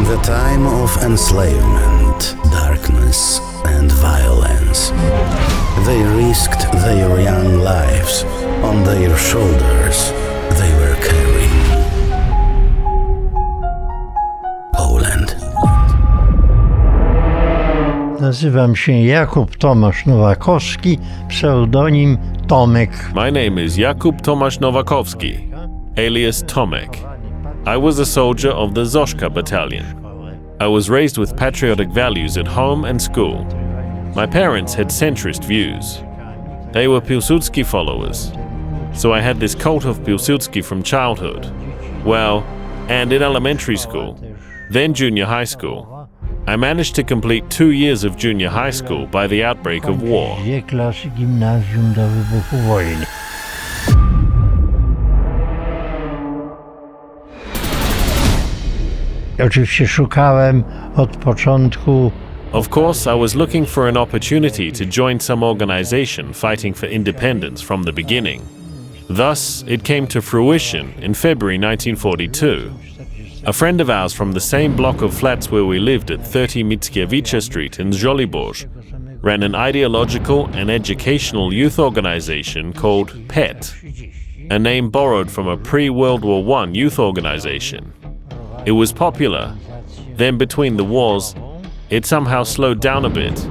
the time of enslavement, darkness, and violence, they risked their young lives. On their shoulders, they were carrying Poland. Nazywam się Jakub Tomasz Nowakowski, pseudonim Tomek. My name is Jakub Tomasz Nowakowski, alias Tomek. I was a soldier of the Zośka Battalion. I was raised with patriotic values at home and school. My parents had centrist views. They were Piłsudski followers. So I had this cult of Piłsudski from childhood. Well, and in elementary school, then junior high school. I managed to complete 2 years of junior high school by the outbreak of war. Dwie klasy gimnazjum do wybuchu wojny. Oczywiście szukałem od początku. Of course, I was looking for an opportunity to join some organization fighting for independence from the beginning. Thus, it came to fruition in February 1942. A friend of ours from the same block of flats where we lived at 30 Mickiewicza Street in Żoliborz ran an ideological and educational youth organization called PET, a name borrowed from a pre-World War I youth organization. It was popular. Then between the wars, it somehow slowed down a bit.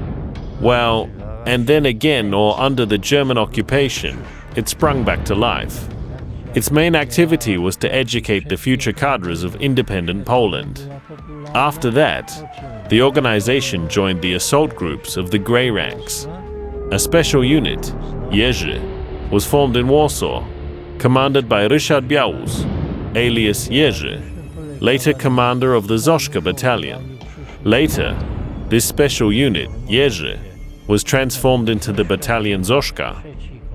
Well, and then again, or under the German occupation, it sprung back to life. Its main activity was to educate the future cadres of independent Poland. After that, the organization joined the assault groups of the Grey Ranks. A special unit, Jerzy, was formed in Warsaw, commanded by Ryszard Białus, alias Jerzy, later commander of the Zośka Battalion. Later, this special unit, Jerzy, was transformed into the battalion Zośka,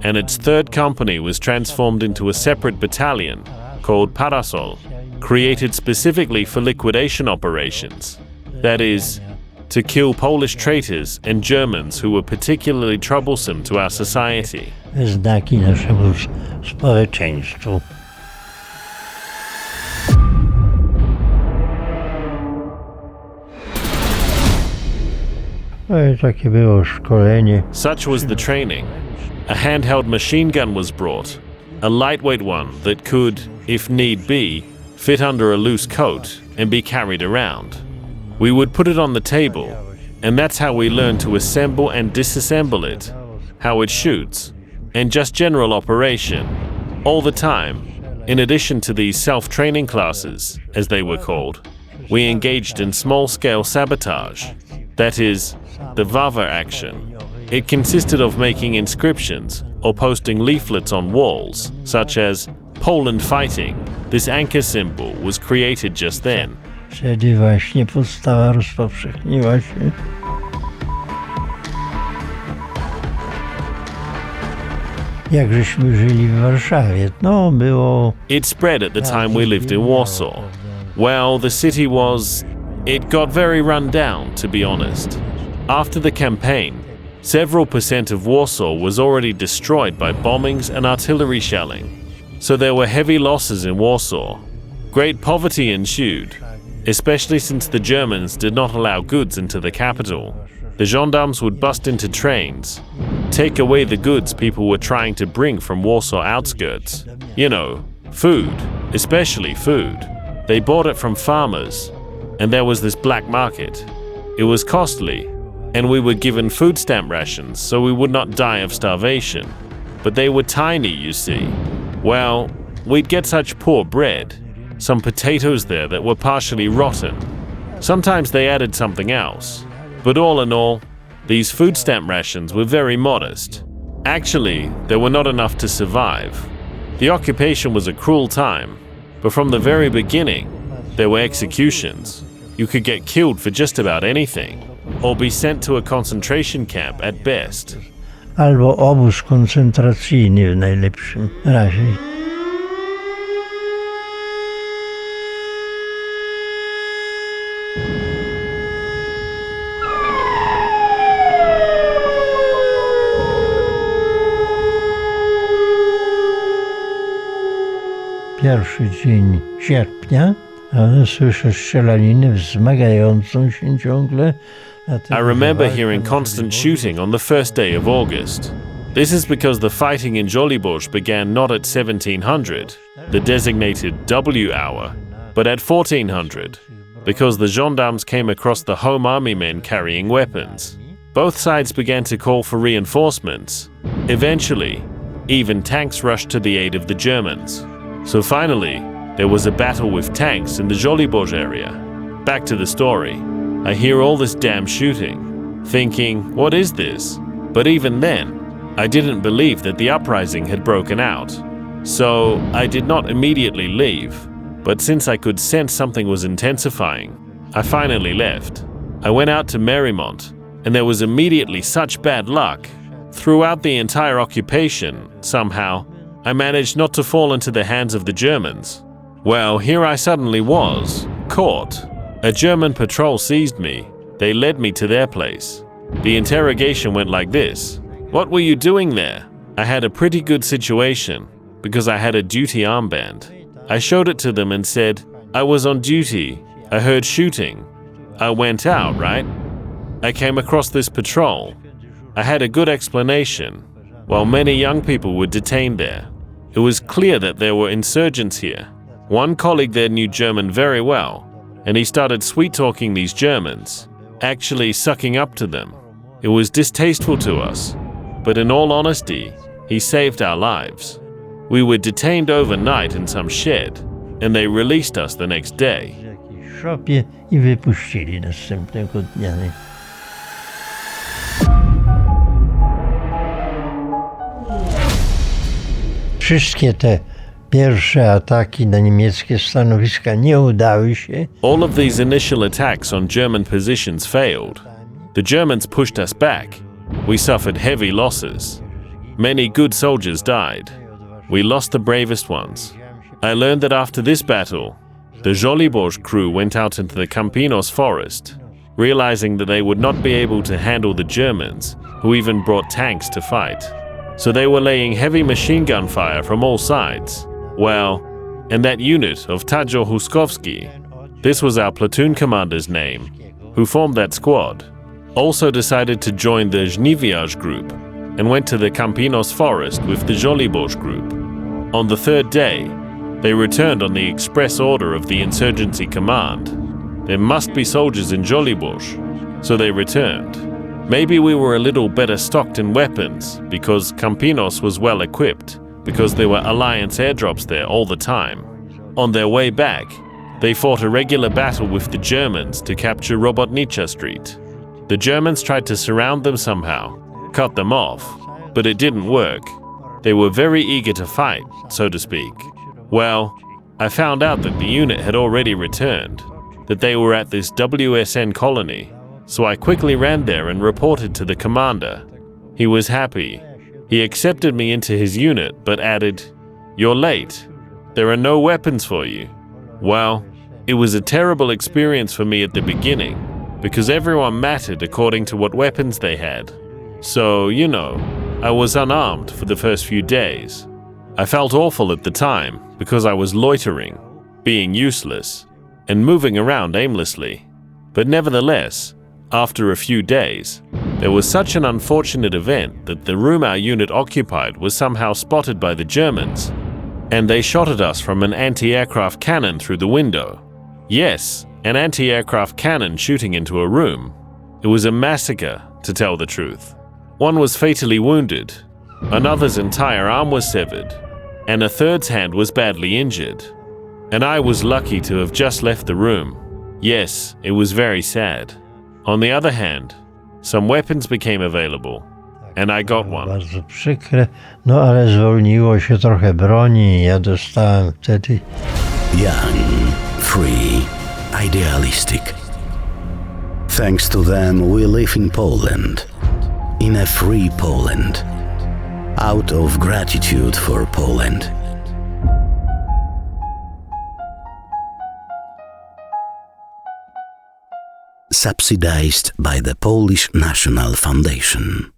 and its third company was transformed into a separate battalion called Parasol, created specifically for liquidation operations. That is, to kill Polish traitors and Germans who were particularly troublesome to our society. Znaki naszemu społeczeństwu. Takie było szkolenie. Such was the training. A handheld machine gun was brought, a lightweight one that could, if need be, fit under a loose coat and be carried around. We would put it on the table, and that's how we learned to assemble and disassemble it, how it shoots, and just general operation, all the time. In addition to these self-training classes, as they were called, we engaged in small-scale sabotage, that is, the Wawa action. It consisted of making inscriptions or posting leaflets on walls, such as Poland fighting. This anchor symbol was created just then. Wtedy właśnie podstawa rozpowszechniła się. Jak żeśmy żyli w Warszawie, no było... It spread at the time we lived in Warsaw. Well, the city was... It got very run down, to be honest. After the campaign, several percent of Warsaw was already destroyed by bombings and artillery shelling. So there were heavy losses in Warsaw. Great poverty ensued, especially since the Germans did not allow goods into the capital. The gendarmes would bust into trains, take away the goods people were trying to bring from Warsaw outskirts. You know, food, especially food. They bought it from farmers, and there was this black market. It was costly, and we were given food stamp rations so we would not die of starvation. But they were tiny, you see. Well, we'd get such poor bread, some potatoes there that were partially rotten. Sometimes they added something else. But all in all, these food stamp rations were very modest. Actually, they were not enough to survive. The occupation was a cruel time, but from the very beginning, there were executions. You could get killed for just about anything, or be sent to a concentration camp at best. Albo obóz koncentracyjny w najlepszym razie. Pierwszy dzień sierpnia Ale słyszę strzelaninę wzmagającą się ciągle. I remember hearing constant shooting on the first day of August. This is because the fighting in Żoliborz began not at 1700, the designated W hour, but at 1400, because the gendarmes came across the Home Army men carrying weapons. Both sides began to call for reinforcements. Eventually, even tanks rushed to the aid of the Germans. So finally, there was a battle with tanks in the Żoliborz area. Back to the story. I hear all this damn shooting, thinking, what is this? But even then, I didn't believe that the uprising had broken out. So I did not immediately leave, but since I could sense something was intensifying, I finally left. I went out to Marymont, and there was immediately such bad luck. Throughout the entire occupation, somehow, I managed not to fall into the hands of the Germans. Well, here I suddenly was, caught. A German patrol seized me. They led me to their place. The interrogation went like this. What were you doing there? I had a pretty good situation, because I had a duty armband. I showed it to them and said, I was on duty. I heard shooting. I went out, right? I came across this patrol. I had a good explanation. While many young people were detained there, it was clear that there were insurgents here. One colleague there knew German very well, and he started sweet-talking these Germans, actually sucking up to them. It was distasteful to us, but in all honesty, he saved our lives. We were detained overnight in some shed, and they released us the next day. W jakiejś szopie i wypuścili następnego dnia. Wszystkie te pierwsze ataki na niemieckie stanowiska nie udały się. All of these initial attacks on German positions failed. The Germans pushed us back. We suffered heavy losses. Many good soldiers died. We lost the bravest ones. I learned that after this battle, the Żoliborz crew went out into the Campinos forest, realizing that they would not be able to handle the Germans, who even brought tanks to fight. So they were laying heavy machine gun fire from all sides. Well, and that unit of Tadeusz Huskowski, this was our platoon commander's name, who formed that squad, also decided to join the Żniwiarz group and went to the Campinos forest with the Żoliborz group. On the third day, they returned on the express order of the insurgency command. There must be soldiers in Żoliborz, so they returned. Maybe we were a little better stocked in weapons because Campinos was well equipped, because there were Alliance airdrops there all the time. On their way back, they fought a regular battle with the Germans to capture Robotnicza Street. The Germans tried to surround them somehow, cut them off, but it didn't work. They were very eager to fight, so to speak. Well, I found out that the unit had already returned, that they were at this WSN colony, so I quickly ran there and reported to the commander. He was happy. He accepted me into his unit, but added, "You're late. There are no weapons for you." Well, it was a terrible experience for me at the beginning, because everyone mattered according to what weapons they had. So, you know, I was unarmed for the first few days. I felt awful at the time because I was loitering, being useless, and moving around aimlessly. But nevertheless, after a few days, there was such an unfortunate event that the room our unit occupied was somehow spotted by the Germans, and they shot at us from an anti-aircraft cannon through the window. Yes, an anti-aircraft cannon shooting into a room. It was a massacre, to tell the truth. One was fatally wounded, another's entire arm was severed, and a third's hand was badly injured. And I was lucky to have just left the room. Yes, it was very sad. On the other hand, some weapons became available, and I got one. Bardzo przykre, no ale zwolniło się trochę broni. Ja dostałem wtedy. Young, free, idealistic. Thanks to them, we live in Poland, in a free Poland, out of gratitude for Poland. Subsidized by the Polish National Foundation.